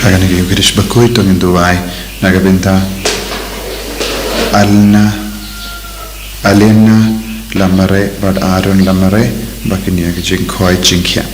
Hagana gi British Bakhuid tongin duai nagabenta alena lamare bad aron lamare bakinia gi jing khoi jingkhia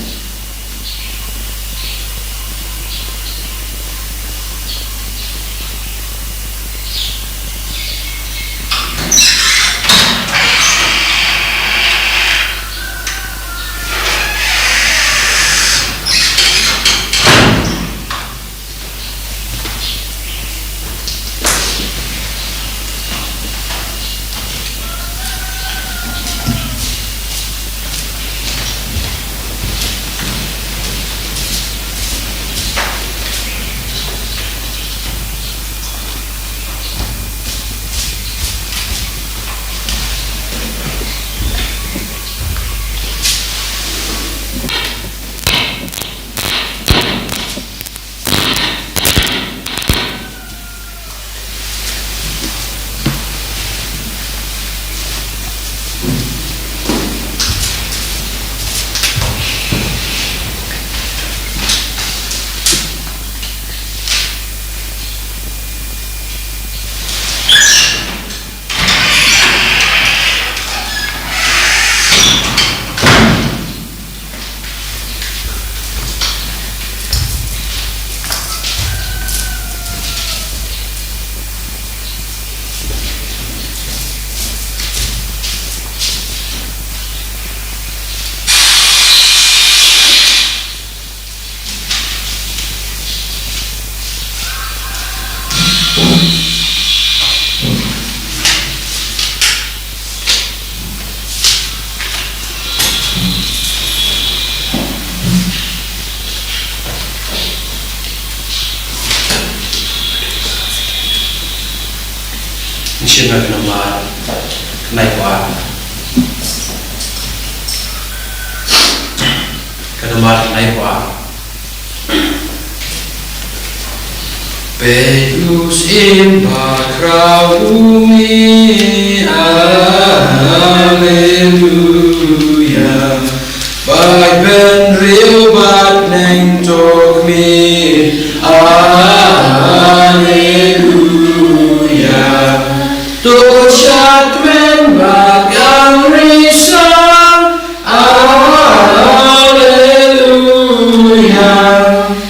Shin nama naik wa nama naik wa Pedus in Bakhuid Alleluia Bak ben real bak neng tok me Alleluia Toshat men bagang risa Alleluia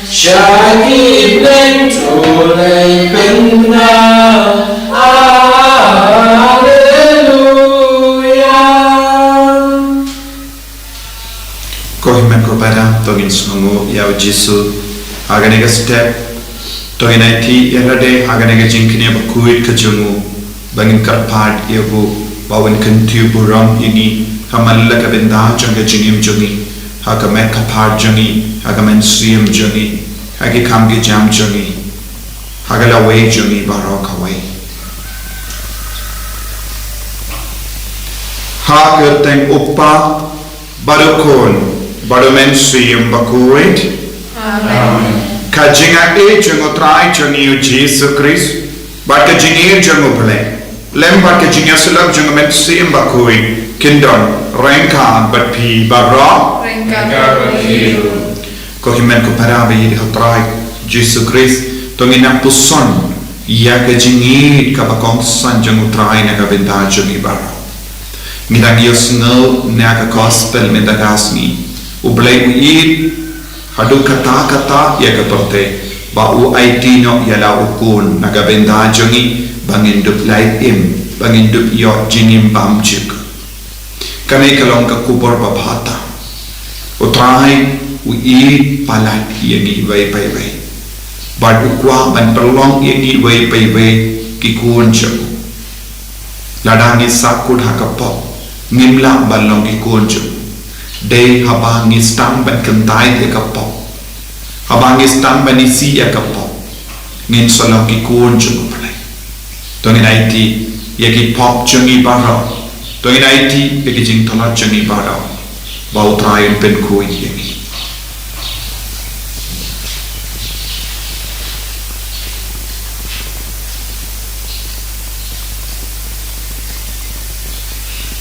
Syakib neng tolai penna Alleluia Kohimen ko pada tongin sungu yau Jisu haganega step tongin IT yalade haganega jingkini Bakhuid kajungu bangin karpad yabu bawan kentiu buram ini hamalla ka benda janga jingim jungi haka mek kapad jungi haka men siem jungi haki kamgi jam jungi haka la way jungi barok away haka teng uppa barokon baromen siem Bakhuid amen ka jinga e jungo trai jungi Jesus Christ but ka jingi jungo bhle Lembar ke jinga sulap junga men sim Bakhuid kindon rengka bat pi barra rengka bat pi ko himen ko parabe yi hatrai Jesus Christ tongina puson ya ke jingi ka bakong san jungu trai na ka benda jungi barra midang yos no na ka gospel medagasni ublai yi hadu kata ya ka torte ba u aitino ya la ukun na ka benda jungi bangin dup lai bangin dup yo jingim bam chik kane kalong ka kubor babhata utrai ui palat yengi vai pai vai bad ukwa ban perlong yengi vai pai vai ki kun chaku ladangi sakut hakapo ngimla balong ki kun chaku dei habangi stam ban kentai de kapo habangi stam ban isi ya kapo ngin salong ki kun chaku Tongin IT yaki pop jungi barra Tongin IT yaki jing tola jungi barra Bau trayan pen Bakhuid yengi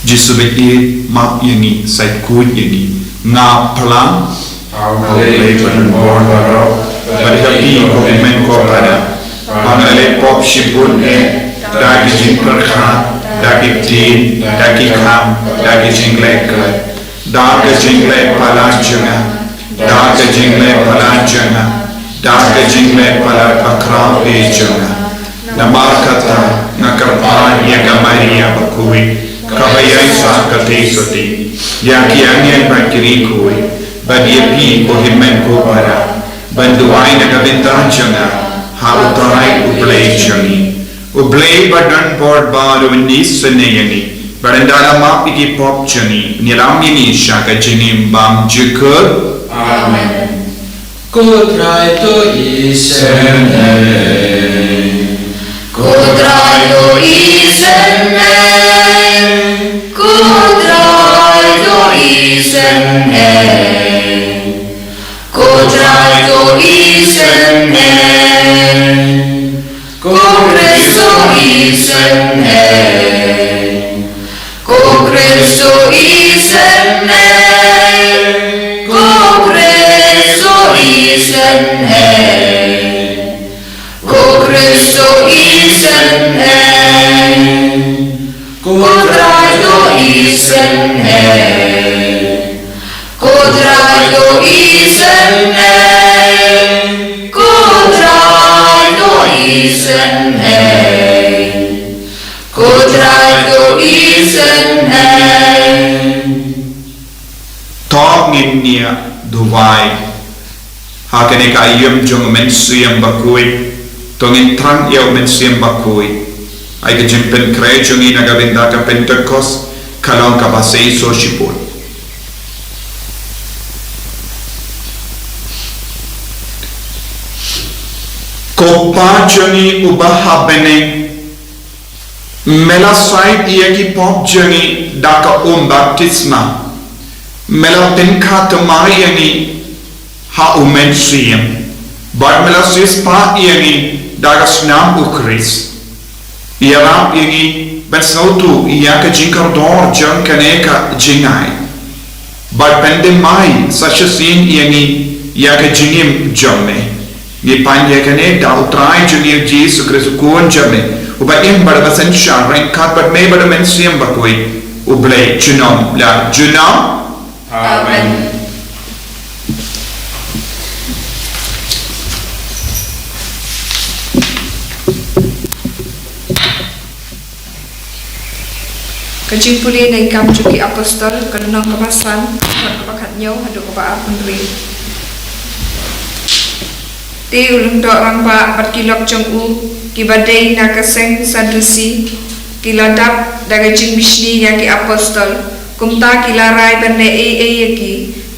Jisu be ma yengi sai kun yengi nga plang Aulay penbor barok berhati komitmen kepada mengalih pop sibun dagi jingperkhat dagi tin dagi kam dagi jinglek dagi jinglek palajunga dagi jinglek palajunga dagi jinglek palakram ejunga namar kata ngakarpan yaga Maria Bakhuid kabayai sa katesoti yakiangyan bakiri kui bagi komitmen kepada bantuai nagabintan jangan hautai ublay jangi ublay badan board baru ini senayani barandala map iki pop jangi nilam ini syaka jini bam jukut amen kudrai to isene kudrai to isene kudrai to isene kudrai to isene Kongreso isene Kongreso isene Kongreso isene Kongreso isene Kodrayo isene Kodrayo isene Kodrayo isene Kodrayo isene Talk in near Dubai hakane ka yum jong men suyam Bakhuid tongin trang yaw men suyam Bakhuid ay ka jimpen kre jongi nagabinda ka Pentecost kalong ka basay so shipon Kopa jongi ubah habene mela side iya ki pop jongi daka baptisma mela penka tamai yani ha umen siyam but mela sis pa yani daga snam ukris iara yani ben snautu iya ka jinkar dor jang kaneka jingai but pende mai such a scene yani ya ka jingim jamme ni panya kane da utrai juni Jesus Christ kuon jamme uba im bada basan shan rank kat but me bada men siyam Bakhuid ublay junam la junam Amen. Kajing puli na ikam cuki apostol kanang kapasan kapakat nyaw haduk kapa apundri ti ulung dok rangpa bat kilok jong u kibadai na kaseng sadusi kiladap daga jing bishni yaki apostol kumta kilarai bende yaki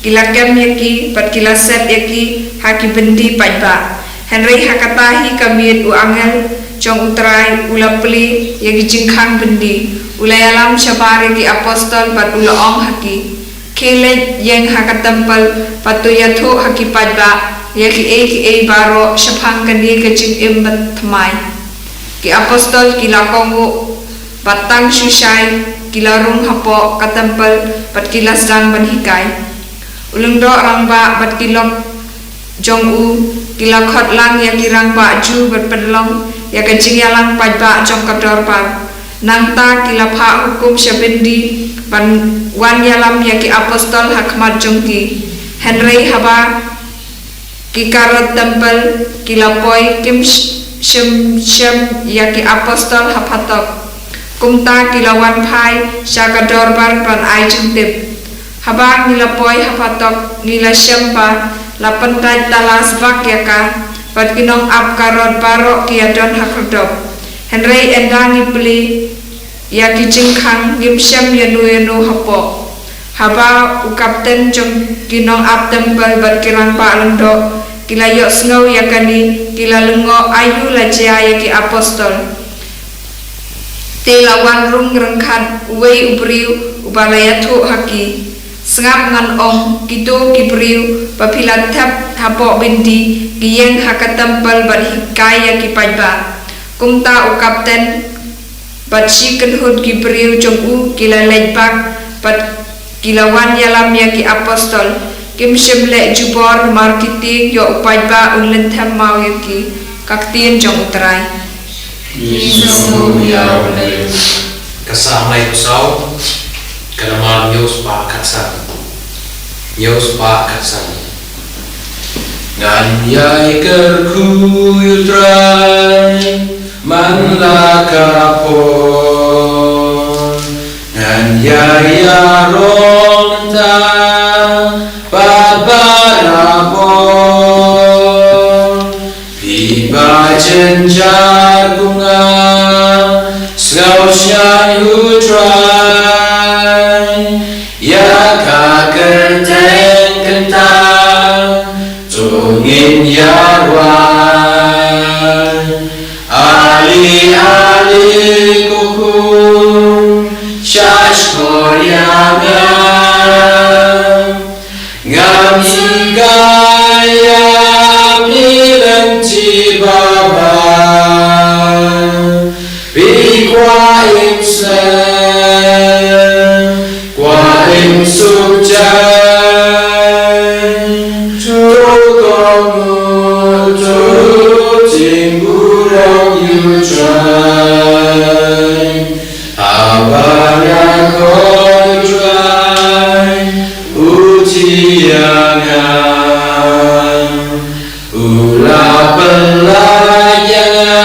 kilagam yaki pat kilaset yaki haki bendi pajba Henry hakatahi kamit u angel jong utrai ulapli yaki jingkhang bendi ulayalam syabari ki apostol pat ulaong haki kile yang hakatampal patu yathu haki pajba yaki baro syapang kandi kajing imbat thamai ki apostol kilakongu batang susai kilarung hapo katampal pat kilas dan banhikai ulung do rangba bat kilok jong u kilakot lang ya kirang ba ju bat pedlong ya kajing yalang pajba jong kador par nangta kilapha hukum syabendi ban wan yalam ya ki apostol hakmat jongki Henry haba kikarot tempel kilapoi kim shem ya ki apostol hapatok kumta kilawan phai syakador ban pan ai jengtip haba ngilapoi hapatok ngila syamba lapan taj talas bak yaka pat kinong ap karot barok kiadon hakrodop Henry endangi beli ya ki jingkhang ngim syam yanu hapo haba u kapten jong kinong ap tempel bat kirang pa lendo kilayok snow yakani kilalengo ayu lajia ya ki apostol Tilawan rung rengkhan uwei ubriu ubalayathu haki sengap ngan ong kitu kibriu papilat thap hapo bindi giyeng hakatampal bat hikaya ki pajba kumta u kapten bat shiken hud kibriu jong u kila lejbak bat kilawan yalam ya ki apostol Kim Shimle Jubor Marketing Yo Upajba Unlen Tham Mau Yaki Kaktian Jong Utrai Yesu ya ulai Kasam lai kusau Kanamal Yos Pa Katsam Yos Pa Katsam Ngan yai kerku yutrai Man la kapon Ngan yai aron ta Babarabon Piba jenjar bunga Sengau syai utrai Ya kakerteng kentang Tungin yarwan Ali kukum Syash koryangan Ngam hingaya Milenti baba Bikwa imsem Kwa imsukjai Tukomu Tutingurang yutrai Abaya kodrai Utiangan Ula pelayangan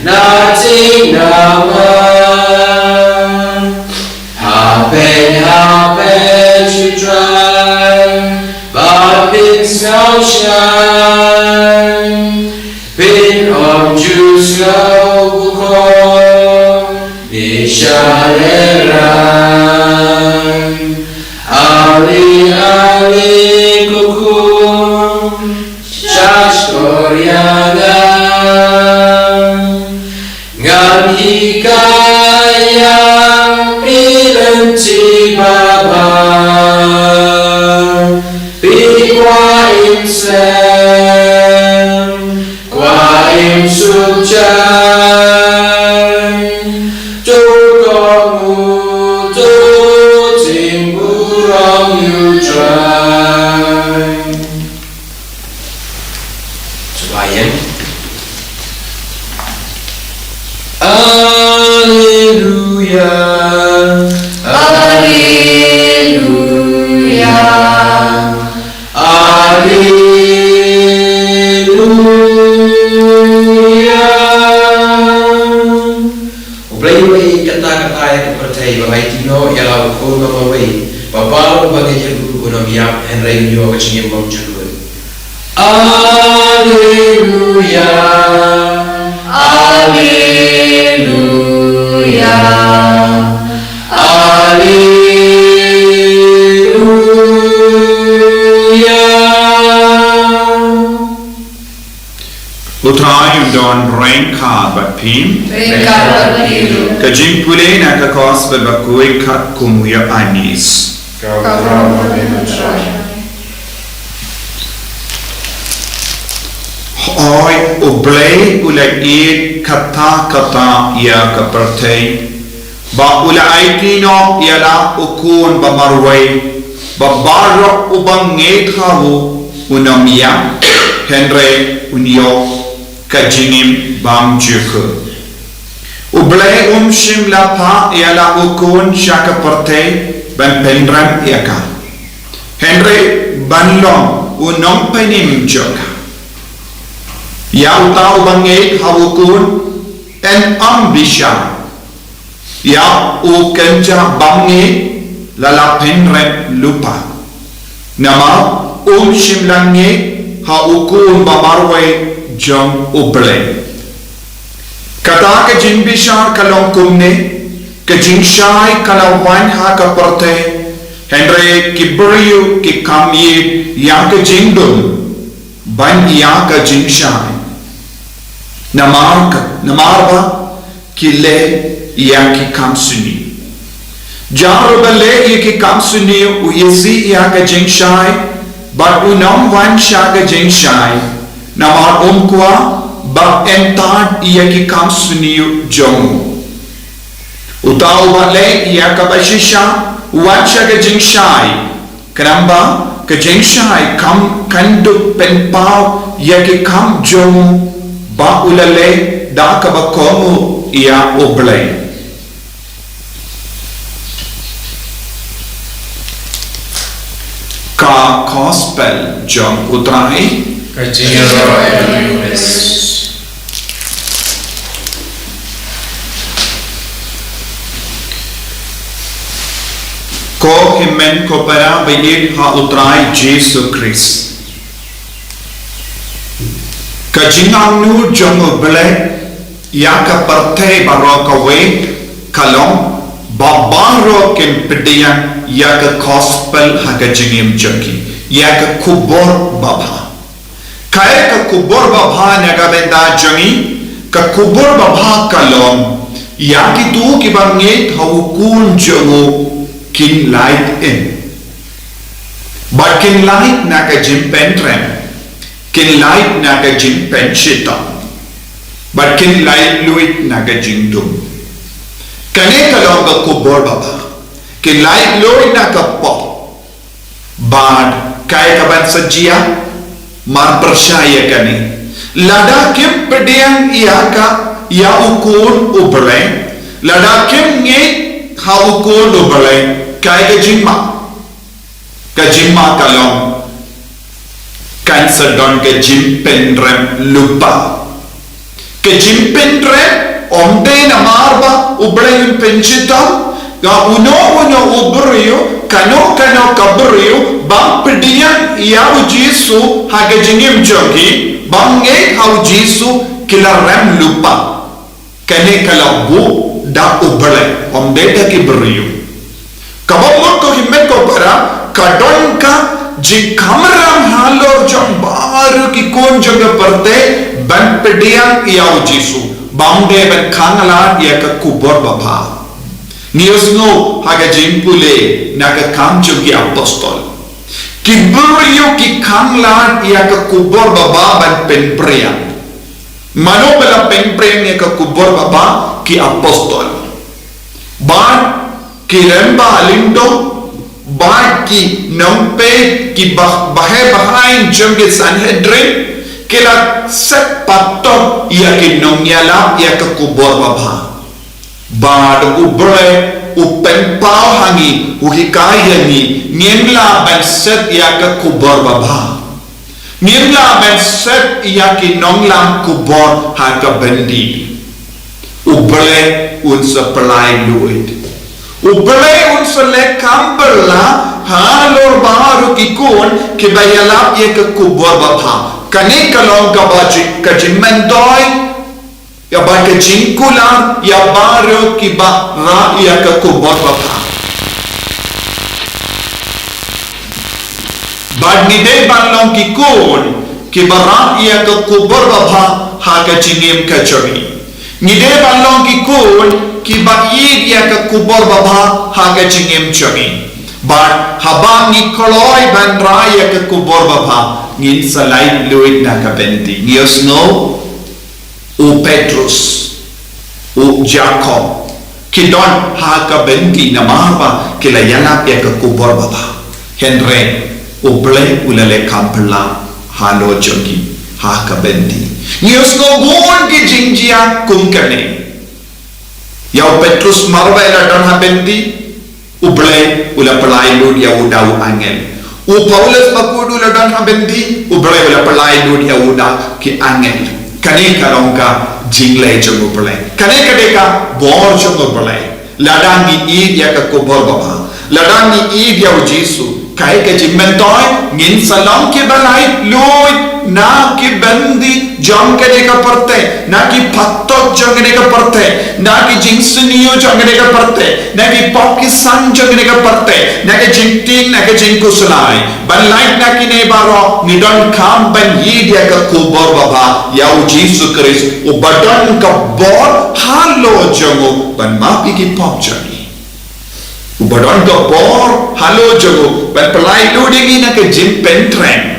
Nati naman Hapen chutrai Bapin snow shine Pin om juice snow bukong Nishalerai Ali kukum Syash koryangan Ngam hikaya Pilenti baba Bikwa imsem Kwa imsukjai Tukomu Tutingburang yutrai Sembahyang Alleluia Alleluia Alleluia Ublay kata-kata yang kepercayai Bagai tino ialah ukur mamawai Bapak bagai jago Unam yap Henry nyo kecingin mamjulun Alleluia Alleluia Alleluia Utrai don rengka bapim Rengka berbiru Kajing pule na kakos Bakhuid kat kumuya anis Kau berbiru Oi ublay ulait kata-kata ia kepertai ba ulai tino ialah ukun bamarway babarok ubanget hawu unamia Henry unio kajingim bam juke ublay shim lapa ialah ukun syaka pertai ban penran iaka Henry banlong unom penim joka Ya utau bangit hawukun en ambisya Ya ukenja bangit lalapin rep lupa Nama shimlangi hawukun bamarway jom uble Kata kejing bisya kalong kumne Kejing syai kalawan ha kaparte Henry kibriyu kikamye ya kejing dun Ban ya kejing syai Namarba kile ya ki kamsuni Jarubale ya ki kamsuni uyesi ya ka jingshai But unam wan sha ka jingshai Namar umkwa ba entad ya ki kamsuni jomu Utau bale ya ka bashisha wan sha ka jingshai Kenapa? Kejeng syai kam kanduk pen pau ya ki kam jong ba ulale da ka ba komu ia oblay. Ka gospel jong utrai Kajiro Elohim. ko himen ko para bayid ha utrai Jesus Christ. Kajingang nu jong oblay ya ka parte baro ka we kalong babaro ken pedian ya ka gospel ha ka jingim jaki ya ka kubor baba kaya ka kubor baba na ka benda jangi ka kubor baba kalong ya ki tu ki banget hawukun jongo kin light in but kin light na ka jim pentrem kin light na ka jim penchita but kin light luit na ka jim dum kane kalong ka kubor baba kin light luit na ka po but kaya ka ban sajia mar percaya kani lada kim pediang iya ka ya ukun ubreng lada kim nge ha ukun ubreng kaya ka jimma kalong kan sedon ke jimpen rem lupa ke jimpen rem omde na marba ubreng penchita ga uno ubrio kano kabrio bang pedian ya Jesu ha ke jingim jogi bange ha Jesu kila rem lupa kane kalabu da ubreng omde da ki brio kabamot ko himmet ko para kadon ka ji kamram halor jong baru ki kon jagah perte ban pediang ya Jesu bangde ban khangala ya ka kubor baba niosno haga jimpule naga kam jogi apostol ki buriyo ki khangla ya ka kubor baba ban penprea mano bala penprea ya ka kubor baba ki apostol ban kiremba alindo ba ki nampe ki bahain jomge sanhedrin kila set patto ya ki nomyala ya ka kubor baba bad ubre upen pau hangi uhikaya ni niemla ban set ya ka kubor baba niemla ban set ya ki nonglam kubor ha ka bendi ubre un supply luit ublay unsale kambala halor baru kikun kibayalap ye ke kubur bapa kane kalong kabaji kajimendoy ya ba ke jingkula ya baru kiba ra ya ke kubur bapa bad ni de balong kikun kibara ya ke kubur bapa ha ke jingim kachori ni de balong kikun ki bakid ya ka kubor baba haga jingim chami but habang ni koloi ban raya ka kubor baba ngin salai luit na ka benti nios no u Petrus u Jacob kidon ha ka benti na marba kila yana ya ka kubor baba henre u ble ulale kampla halo jogi ha ka benti nios no gon ki jingjia kumkane Yau Petrus marwa ila don habendi ublay ula pelai lud ya udau angel u Paulus Bakhuid ula don habendi ublay ula pelai lud ya uda ki angel kane karongka jingle jong ublay kane kadeka bor jong ublay ladang ni ya ka kubor baba ladang ni ya Jesu kai ke jimmentoy ngin salam ke balai lud na ki bandi jong ke deka perte na ki pattot jong ke deka perte na ki jingsniyo jong ke deka perte na ki Pakistan jong ke deka perte na ki jingting na ki jingkusulai ban like na ki ne baro ni don kam ban yi dia ka kubor baba ya Jesus Christ u badon ka bor halo jongo ban mapi ki pop jani ubadon ka bor halo jogo ban pelai loading ina ke jim pentrem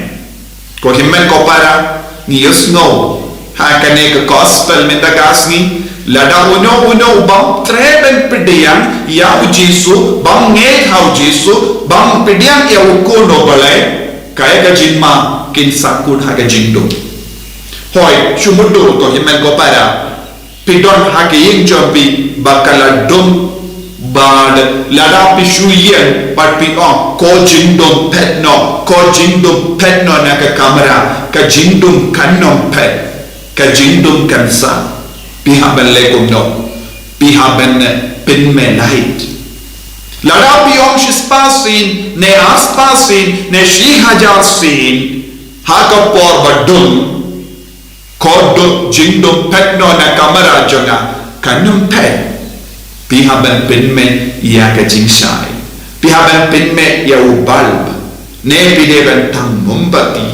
ko himmen ko para ni yusno ha kane ka gospel metagasni lada uno bang treben pediang ya Jesu bang nge hau Jesu bang pediang ya ukono balai kaya ka jinma kin sakun ha ka jindo hoi shumudo to himen ko para pidon ha ke ying jombi bakala dum bad lada pishuyen pat pi on ko jindum petno na ka kamera ka jindum kannom pet ka jindum kansa piha belle no piha ben pin me light lada pi on shispasin ne aspasin ne shi hajar sin ha ka por badum ko do jindum petno na kamera jonga kannom pet piha ban pin me ya ka jingshai piha ban pin me ya bulb ne pide ban tang mumbati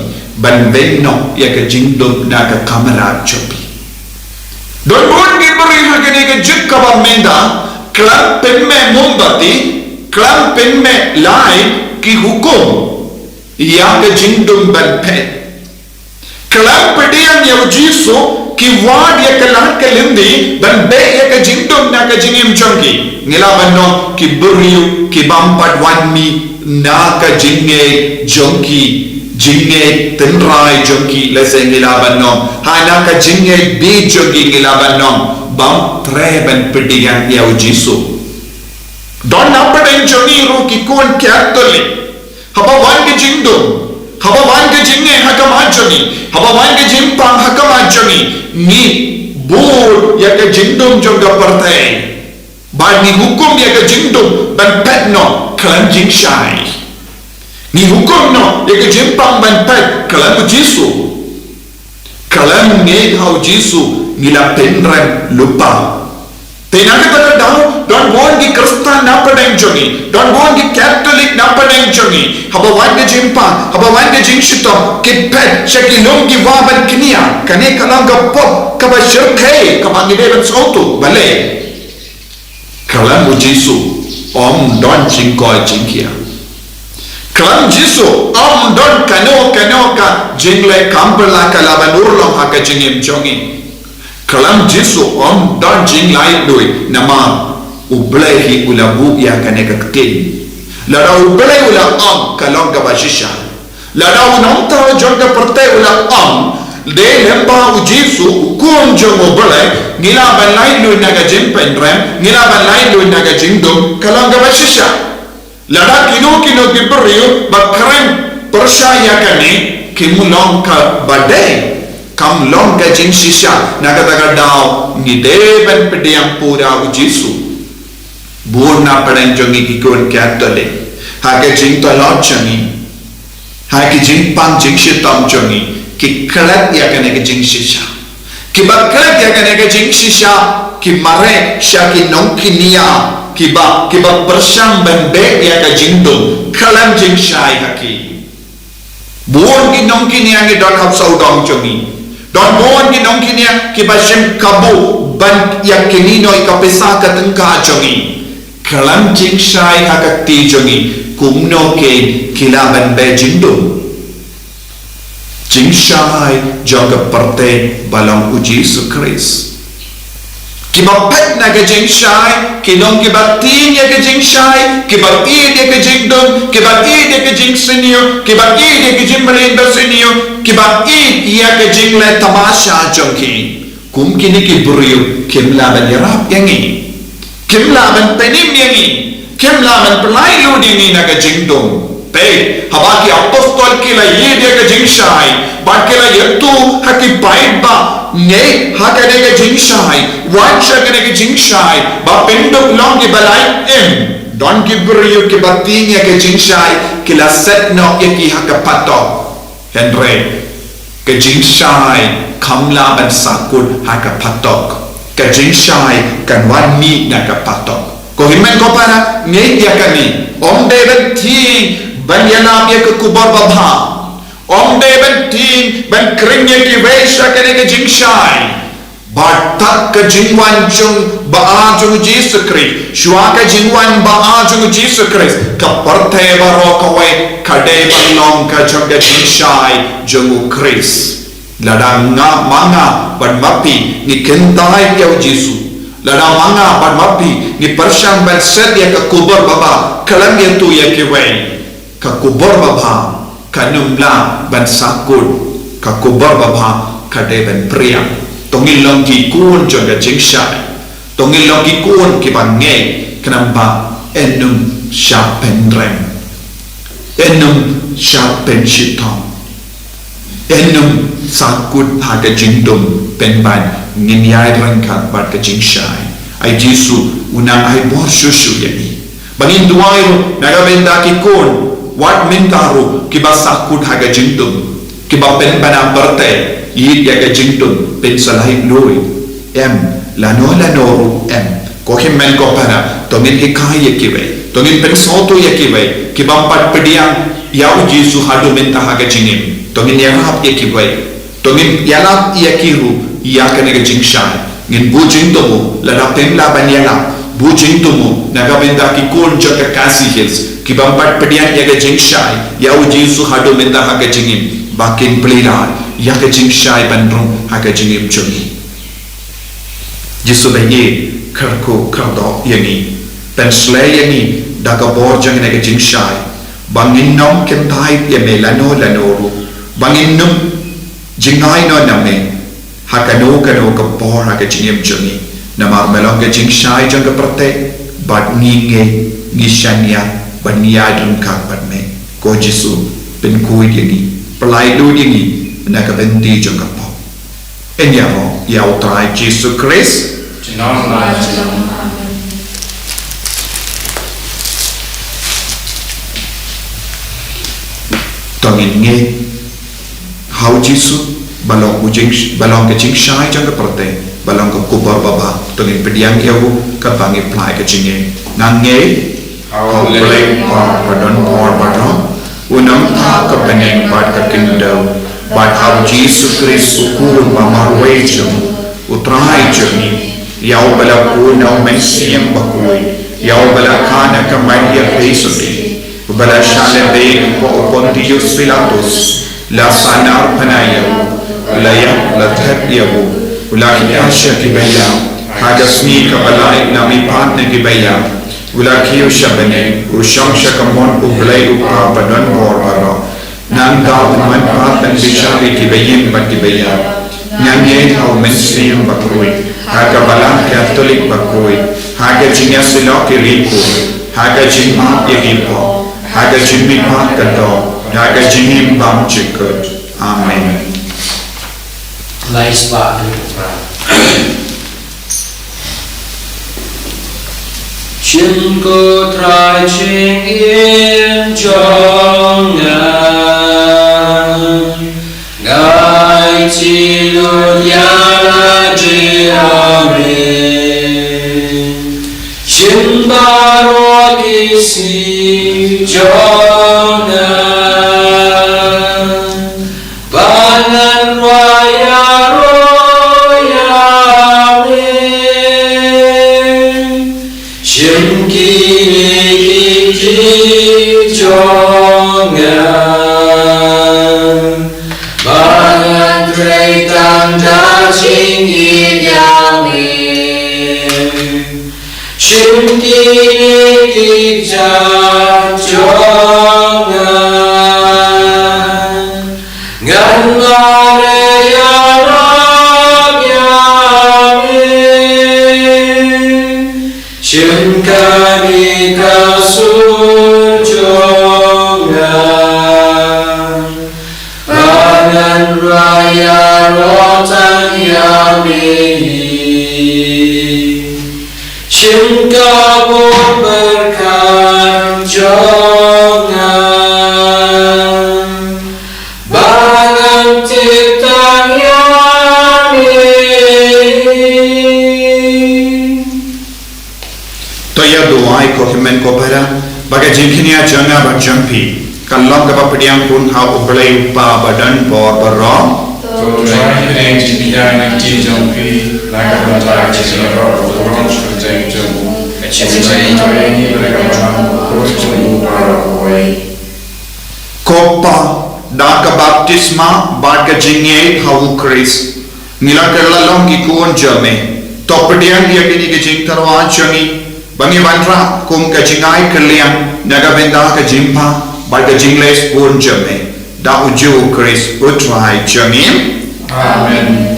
ban benno ya ka jingdum na ka kamera chopi don bon gi bari ha ka ne ka jik ka ban menda klam pin me mumbati klam pin me light ki hukum ya ka jingdum ban pet klam pedian ya Jesu ki wad ya kalah kalindi ban be ya ka jingdum na ka jingim chongi ngila banno ki buriu ki bampat wanmi na ka jinge tenrai jongki lese ngila banno ha na ka jinge bi jongki ngila banno bam treben pedian ya Jesu don na peden jongi ru ki kon catholic haba wan ki jingdum haba wan ke jinge hakam ajoni haba wan ke jimpang hakam ajoni ni bur ya ke jingdum jonga partai ba ni hukum ya ke jingdum ban petno kalam jing shai ni hukum no ya ke jimpang ban pet kalam Jesu kalam ne hau Jesu nila penran lupa tenaka taka daw don bon ki Kristen na padang jongi don bon ki Catholic na padang jongi haba wan ke jimpa haba wan ke jingshitom ki pet shakilong ki waban kinia kane kalang ka pop ka ba shirkhe ka ba ngide ban sautu bale kalam Jesu om don jingko jingkia kalam Jesu om don kano ka jingle kampala kalaban urlong haka jingim jongi kalam Jesu om don jing lai lui nama ublehi ulabu ya kaneka ktin lada ublei ula om kalong ka bashisha lada unong ta jonga perte ula om de lemba u Jesu kun jong ublei ngila ban lai lui naga jing penrem ngila ban lai lui naga jing dum kalong ka bashisha lada kino gibriu bakren persya ya kane kimulong ka badai kam long ka jing shisha nagadaga daw ni deben pediang pura u Jesu burna padan jongi ki kon Catholic ha ke jing to lot jongi ha ke jing pang jing shitam jongi ki khalat ya kane ke jing shisha ki bakrat ya kane ke jing shisha ki mare sha ki nong ki nia ki ba persang ban be ya ka jing dum khalam jing shai haki buon ki nong ki nia ngi don hap sau dong jongi don bon ki nong kinia ki bashim kabu ban yakinino ikapesa katengka jongi kalam jing shai hakati jongi kumno ke kilaban be jindum jing shai jonga parte balang u Jesu Christ ki bapet na ke jing shai ki nong ki batin ya ke jing shai ki batin ya ke jingdum ki batin ya ke jing senio ki batin ya ke jing malin basenio ki batin ya ke jing le tamasha jongki kum kini ki buriu kim laban yarap yangi kim laban penim yangi kim laban pelai ludi ni na ke jingdum pe habaki apostol ki la ye dia ke jing shai ba ke la yetu haki bait ba ne hakane ke jing shai wan shakane ke jing shai ba pendok long ki balai em don ki buriu ki batin ya ke jing shai ki la set no ye ki hakapato henry ke jing shai kamla ban sakut hakapatok ke jing shai kan wan mi na kapatok ko himen ko para ne dia kani om deven thi ban yanam ye ke kubar babha om deven thi ban kring ye ki vesha kane ke jing shai but tak ke jingwan chung ba chung Jesus Christ shwa ke jingwan ba chung Jesus Christ ka parthe baro ka we khade balong ka chung ke jing shai chung Christ Ladang nga manga ban mapi ni kentai yau Jisu. Ladang manga ban mapi ni persyang ban set ya ke kubur baba kalam ya tu ya kiwai ke kubur baba kanumla ban sakut ke kubur baba kade ban priang tongil long ki kun jaga jingshai tongil long ki kun ki ban nge kenamba enum syapen rem enum syapen shitong enum sakut pada jindum penban nginyai rangkat bat ke jingshai ai Jisu unang ai bor shushu yani bangin duai naga benda ki kon wat mintaru ki ba sakut haga jindum ki ba penban berte yit ya ke jindum pen salai loi lanoru ko himmen ko para to min hikai ye ki we to min pen soto ye ki we ki ba pat pediang yau Jisu hadu minta haga jingim to min yarap ye ki we to min yarap ye kiru ia kena jingshai ngin bujing tomu lada pemla banyala bujing tomu naga benda ki kon jaka kasi hills ki bampat pedian ya jingshai ya Jisu hado benda haga jingim bakin pelila ya jingshai bandrung haga jingim chumi Jisu bayi kerku kerdo yani dan slay yani daga bor jang naga jingshai bangin nom kentai ya melano lanoru bangin nom jingai no name hakano kano kapor haka jingim jungi namar melong ke jingshai jang kaperte bat nginge ngishanya bat niadun kak bat me ko Jisu pen kui dingi pelai lu dingi naka benti jang kapor enyamo ya utrai Jisu Christ Jinon lai tongin nge hau Jisu balong ke jingshai jang kaperte balong ke kubur baba tongin pediang yahu kapangi plai ke jinge nange au play pardon por pardon unam ta ke peneng pat ke kindau bat hau Jisu Christ ukur mamarwe jum utrai jumi yau bala kuna mensiam Bakhuid yau bala kana ke Maria Pesuti bala shale be ko Pontius Pilatus la sanar panayau Ulayah lathat yahu ulaki asya kibaya hagasni kabalai nami patne kibaya ulaki ushabane usham shakamon ublay upa padan bor baro nangda man patan bishari kibayim bat kibaya nangye hau mensiam Bakhuid hagabala Catholic Bakhuid haga jinya silok riku haga jimma yagipo haga jimmi pat kato haga jimim bam chikut amen lai spa pra Chin ko trai ching in jong ngai chi lu ya la ji amen Chin ba ro ki si jong banan raya Jangan berjumpi. Kalau kita pediang pun hau ublay upa badan bor berong. Tujuan ini jika nak dijumpi, nak berjalan sejarah orang sudah jumpa. Kecil ini mereka macam kurus jumpa orang. Kopa dah kebab baptisma bat ka jingye hawu Chris ngila kerla long ki kun jame topdian dia kini ke jing tarwa changi bangi bantra kum ka jingai kerlian naga benda ka jimpa bat ka jingles kun jame da uju Chris utrai changi Amen.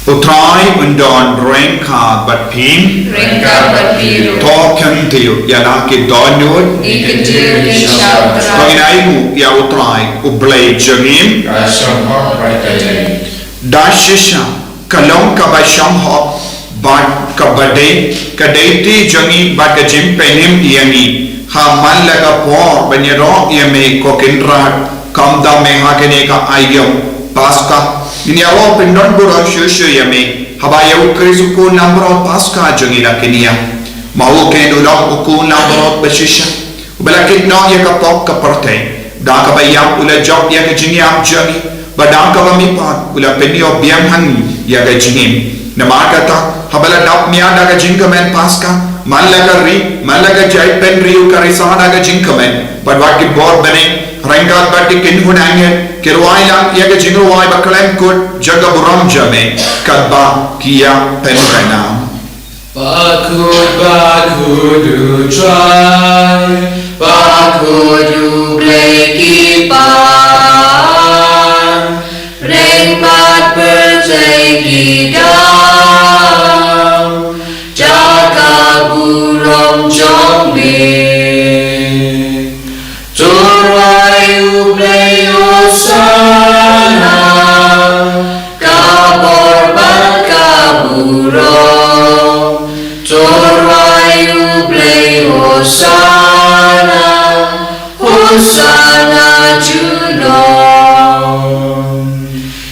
Utrai undon rengka bat pin Rengka berbiru token tiu ya laki donut Ikentil kisah terang Panginaimu ya utrai ublay jangim Kasam hok berkajai. dashisha kalong kabasham hok bat kabade kadaiti jangi bat kajim penim yani ha man laga por banyero yame kokindrat kamda me hakene ka ayam paska ini awo pindon buro shushu yame habaya ukrisu ko number paska jangi la kenia mau ke dulok ko number bashisha balakin no ya ka pok ka parte da ka bayam ula job ya ka jingyam jangi badang ka bamipat ula penio biang hangi ya ka jingim namakata habala dap mia da ka jingkamen paska malaga jai pen riu ka risana ka jingkamen badwat ki bor bane rengkat bati kin hunange kirwai lang ya ka jingwai baklem kut jaga buram jame kadba kia pen renam Bakhuid try, Bakhuid play pan, rengkat berjegi dam, jaga burung jombe, turwayu play osana, kabor burung. Torwayu play Hosanna, Hosanna Junon.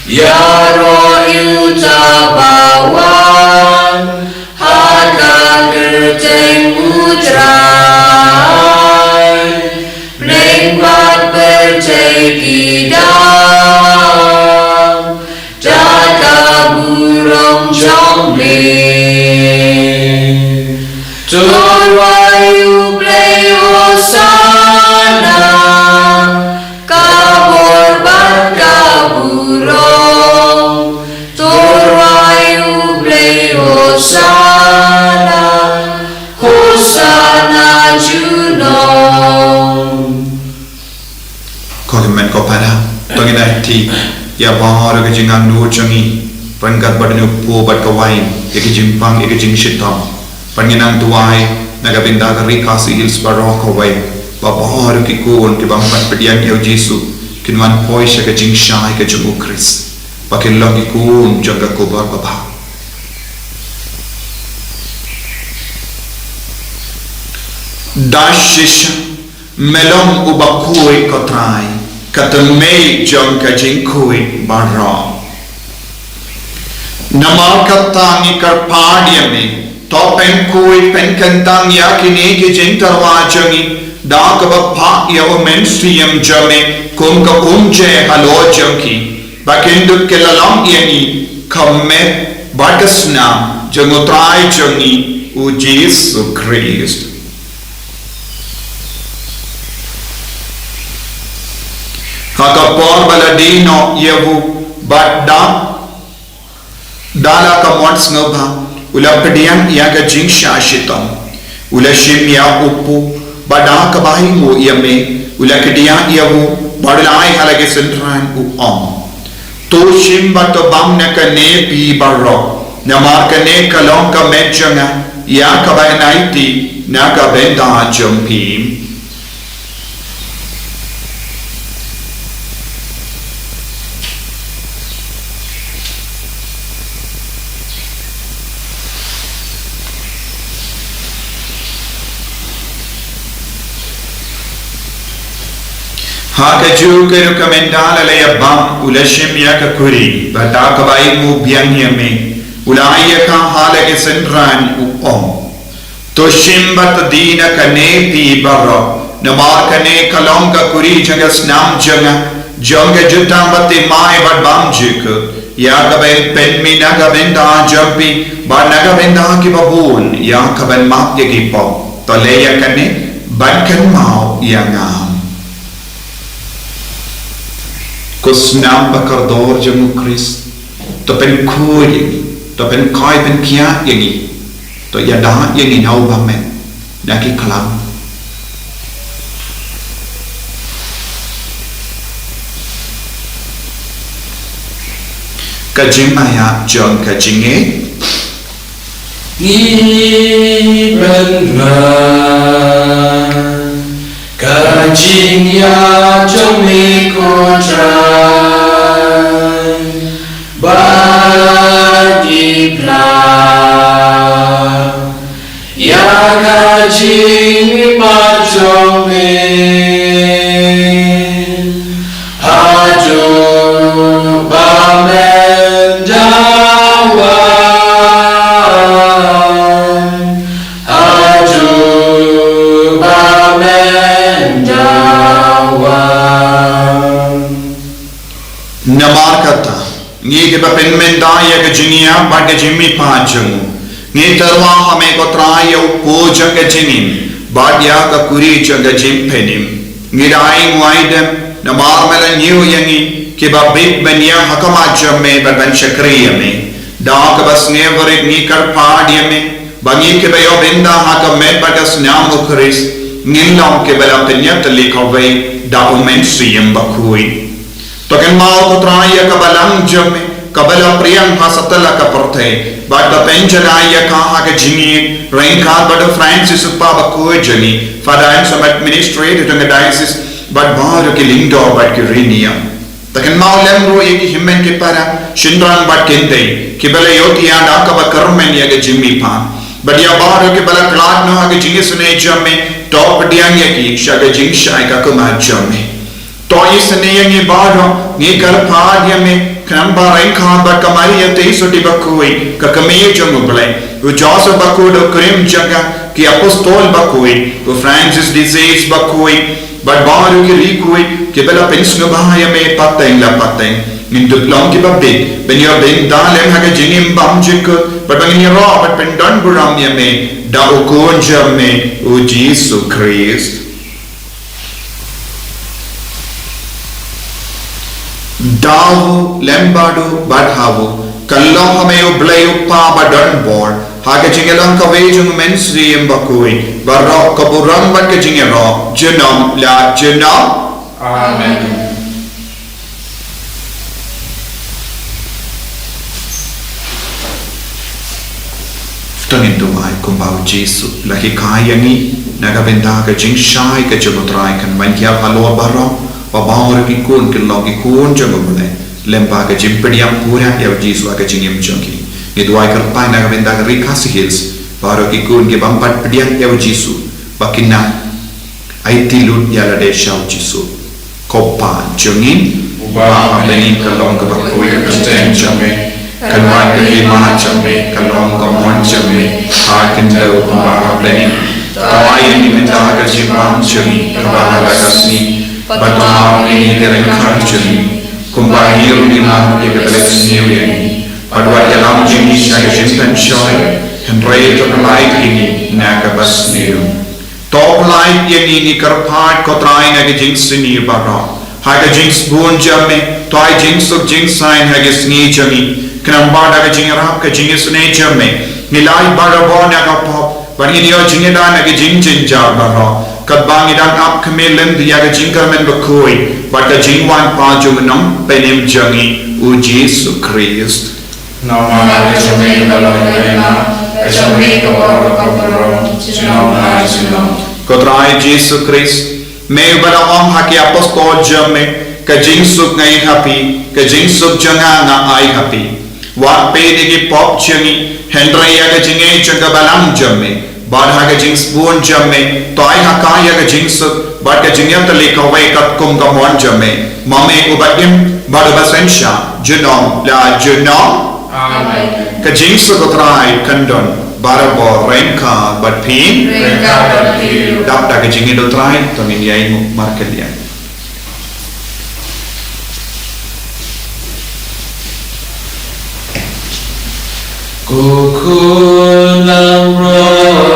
Yaro utabawan, harga gerteng utrai, Lengbat berjegi dam, jaga burung jombe. Torwayu play Hosanna, kabor burung. Torwayu play Hosanna, Hosanna Junon. Kogimen ko pada tongina ti ya bahar ke jingang nu changi rengkat badanu pu bad kawain ya ke jimpang ya ke jing shitam panginang tuai naga binda ka rikasi hills barok away bahar ki kun ki bampat pedian ya Jesu kinwan poi sha ke jing shai ke jungu Chris pakin long ki kun jaga ko bar baba dashish melong ubakui kotrai katamei jong ka jingkui barra namal katangi karpadiame topen kui penkantang yakini ki jingtarwa jangi da ka bapha ya o menstrium jame kum ka umje halo jangi bakindut ke lalam yani kamme batasna jangotrai jangi u Jesus Christ kakapor baladino yehu badda dala ka mots ngabha ula pedian yaga jing shashitam ula shim ya upu bada ka bahi mo yame ula kedia yehu badlai halage sentran u om to shim bato bam na ka ne pi barro namar ka ne kalong ka menjanga ya ka ba naiti na ka benda jampi haka juga rekomendala le yabam ulashim yaka kuri bata kabai mu biang yame ulaya ka halage sendran u om to shimbat dina kane pi barra namar kane kalonga kuri janga snam janga jutam bate mai bad bam jik ya kaben pen mi naga benda jampi ba naga benda ki babun ya kaben map ye ki pop to le yakane ban kan mau yang ngam kusnam bakardor jamu Kris to pen khui to pen kai pen kia yang ni to yada yang ni nau bamen naki kalam kajing maya jong kajinge Ni benran kajing ya jome kontrai bagi plan ya kajing ma jome haju bamen jawa namar kata ngi ke pen menda ya ke jinia ba ke jimmi panjang ngi tarwa hame ko trayo ko jang ke jinin ba ya ka kuri jang ke jim penim ngi dai waidem namar mela niu yangi ke ba big benya hakama jamme ba ban shakriya me da ka bas ne vare ni kar pa dia me ba ngi ke ba yo benda hakam me ba ka snam ukris ngi lam ke bela tenya tali khawai document siyam bakhuid Token mau ko traya ka balang jamme kabala priyam hasatala ka porte but the penjana ka ha ka jini rain ka but Francis pa Bakhuid jani father some administrator to the diocese but bar ke lindo but ke rinia token mau lemro ye ki himmen ke para shindran but kente ke bala yoti anda ka ba karmen ye ke jimmi pa but ya bar ke bala klat no ha ke jingi sune jamme top diang ye ki shaga jing shai ka kuma jamme तो इसने ये बाढ़ ये कर पार्य में क्रमबा रैंखा बट कमारी ये तेईस सोटी बखुई का कमेये जंगु बले वो जॉस बखुड क्रीम जंगा कि अपोस्टोल बखुई वो फ्रांसिस डिजीज बखुई बट बाहर की रिकुई कि बला पेंशन बाहर में पत्तें ला पत्तें इन डिप्लोम की बब्बे बनिया बेन दालें हके जिनिम बम जिक बट बनिया रॉ बट पेंडन बुराम ये में डाउ कोन जब में वो जीसु Christ Davu lembadu badhavu kallo hame ublayu pa badan board hage jingelang ka wejung mensri embakui barok kaburang bad ke jingero jenam la jenam Amen. Tangin tumai kumbau Jesu lahi kayangi naga benda ka jing shai ka jogotrai kan mankia halor barok Babaur ki kun jangan boleh lempa ke jimpediam pura ya Yesus ke jingim jongki itu ay kerpai nak benda rikas hills baru ki kun ke bampat pediam ya Yesus bakina ay tilut ya lade shau Yesus kopa jongin Ubah benin kalong ke Bakhuid Kristen jamme kalwan ke lima jamme kalong ke mon jamme hakin dau ubah benin tawai ni minta ke jimpam jami kabah lagasni Patama ini terengkar jeni, kumbahir lima yang berleksniu ini. Padwa dalam jenis yang jempen shoy, henry to light ini naga basniu. Top light yang ini kerpat kotrai naga jings seni barok. Haga jings bun jamme, toy jings suk jings sign haga sni jami. Kenamba naga jingerap ke jingis ne jamme. Nilai barabon naga pop, bani dia jingeda naga jing jar barok. Kadbang idang up kemelem dia ke jingkar men Bakhuid but ke jingwan pa jumenong penem jangi u Jesu Christ nama kesami dalam mereka kesami kawal kapurong sinau na sinau kotrai Jesu Christ me bala om haki apostol jamme ke jingsuk ngai happy ke jingsuk janga na ai happy wat pe digi pop jangi hendrai ya ke jingai jaga balang jamme Badha ke jings buon jamme, toy hakaya ke jings, bad ke jingyam tali kawai kat kum kamon jamme, mame ubatim badu basensha, jenom la jenom, Amen. ke jings kotrai kandon, barabo renka bad pin, Renka bad pin, dapta ke jingi dotrai, tongin yaimu markelian. Kukulam roh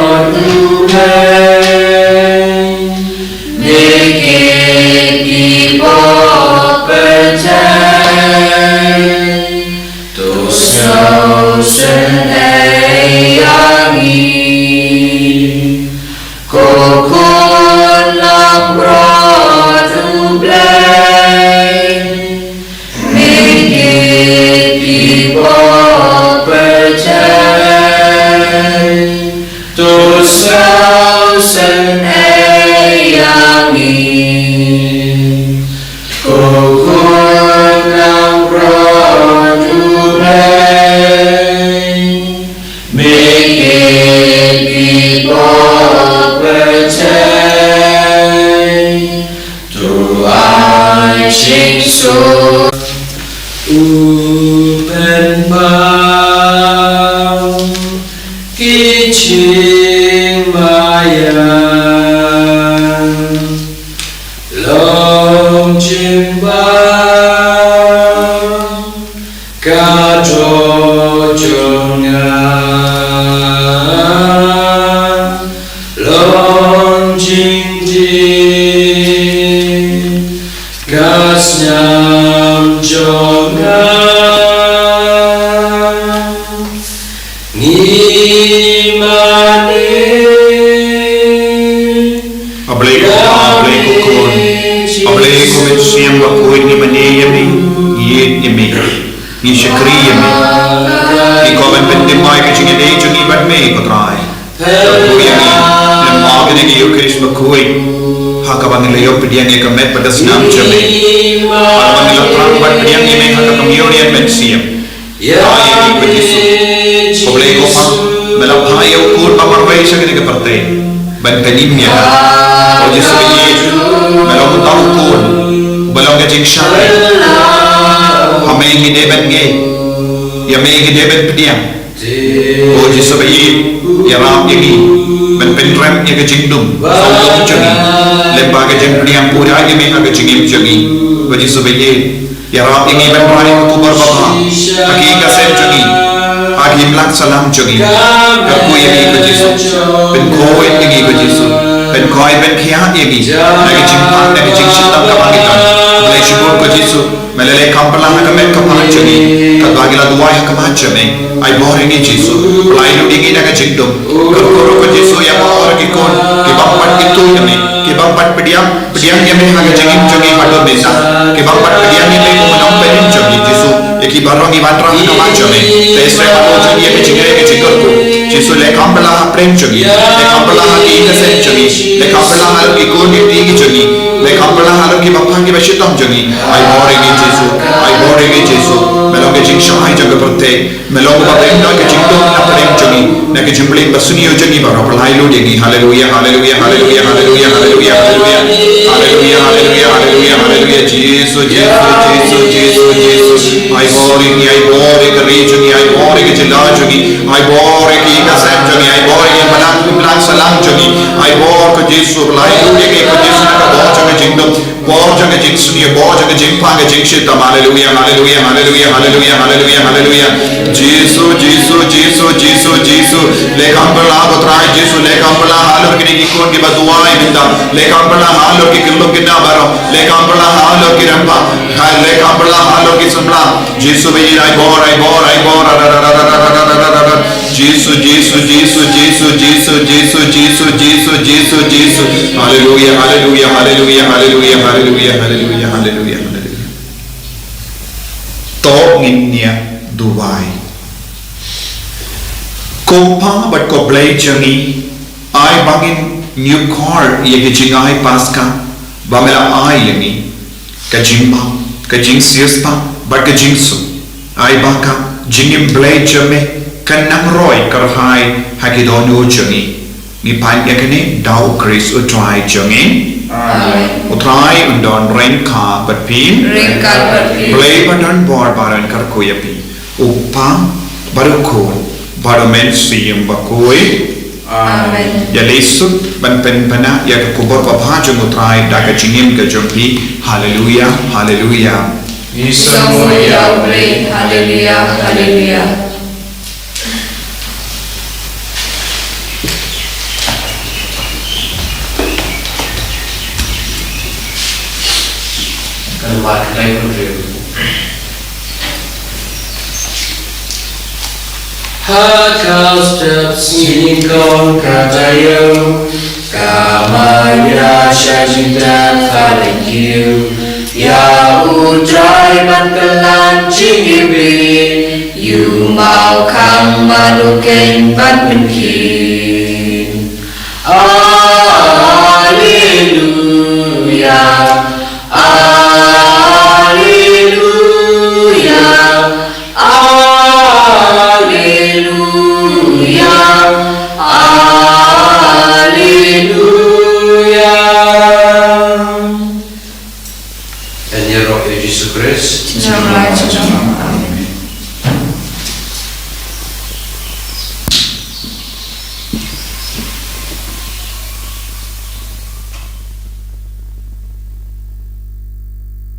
thousand ayami kokon ang rodumay make it people percaya to I sing so upen bang kiching mayan long chim bang ka cho chonga long ching ji kas nyam chonga ni mane Ablay ko kon. Ablay ko mit siyang Bakhuid ni maniyami. Yit imi. Ni syakri yami. Ikaw ang pentimay ka siyang inay siyang ibat may kutray. Bakuyami. Lemagin ang iyo Chris Bakhuid. Hakabang ilayo pidiyang ikamet padas nam siyami. Hakabang ilatrang bat pidiyang imay hakakamyorian men siyam. Ay ang ibat iso. Ablay ko pa. Malaphayaw kun pamarway siya kinagapatay. Bantanim niya o Diyos sabihin malong taong kun balong gajing siya hamay gineban ngay yamay gineban pidiyang o Diyos sabihin yarap yagi banpenrem niya gajing dum saulong jangi lemba gajing pidiyang pura yamay agajing jangi o Diyos sabihin yarap yagi banpray kubar baba hakigasen jangi Agim lang salam jangi Kakuy yagi ko Diyos Penkoy yagi ko Diyos Penkoy penkiat yagi Nagijimpan nagijingshitang kapangitan Malay syukur ko Diyos Malalay kampalang nagamet kapangan jangi Katwagila duway hakaman jangi Ay boring ni Diyos Palay ludingi nagajingdom Kurkuro ko Diyos Yang mga oragikon Kibangpat ito yami Kibangpat pediyang yami hagajingin jangi Pado mesa Kibangpat pediyang yami Kumanang penin jangi Diyos Yaki barang ibatrang hakaman jangi Tesre Jangi yang kecil ko, Yesus lekam belah prem jangi, lekam belah hati kesen jangi, lekam belah halu ki koni tinggi jangi, lekam belah halu ki bapa ki bershitam jangi. Ay boring Yesus, melong kecing syai jaga perte, melong baprem na kecing dom na prem jangi, na kecing beli bersunyi jangi baru pelai lu jangi. Haleluya, haleluya, haleluya, haleluya, haleluya, haleluya, haleluya, haleluya, haleluya, haleluya. Yesus, ay boring keri jangi, ay boring jelas jangi. Ay bor ki kasem jangi ay bor ki malang salam jangi ay bor ko Yesu lai lu ke ko Yesu na bor jangi jingdom bor jangi jing suni bor jangi jing pa ke jing shit haleluya haleluya haleluya haleluya haleluya haleluya Yesu lekam bala botrai Yesu lekam bala halor ki kon ki baduai binda lekam bala halor ki killo ki na baro lekam bala halor ki rampa lekam bala halor ki samla Yesu be ay bor Jesus. Hallelujah, hallelujah, hallelujah, hallelujah, hallelujah, hallelujah, hallelujah, hallelujah. To nginya Dubai. Ko pa bat ko blay jangi ay bangin new car ye jingai paska bamela ay yangi kajimba kajing siaspa bat kajing su ay baka jingim blay jame kanang roy karhai hakidonu jangi ni pan yakani dau Chris utrai jangi utrai undon rain ka batpin play button board baran karkoyapi upa baruko baromen siyang Bakhuid Amen. Ya lesut ban pen pana ya kubor babha jung utrai daga jingim ka jumpi hallelujah hallelujah Samuya bre hallelujah hallelujah. Hakau step singkong katayo Kamaya syajita thank you Ya utrai bankalan jingibi You Mawkhlam manuken ban penkin En Heer Jezus Christus. Shalom.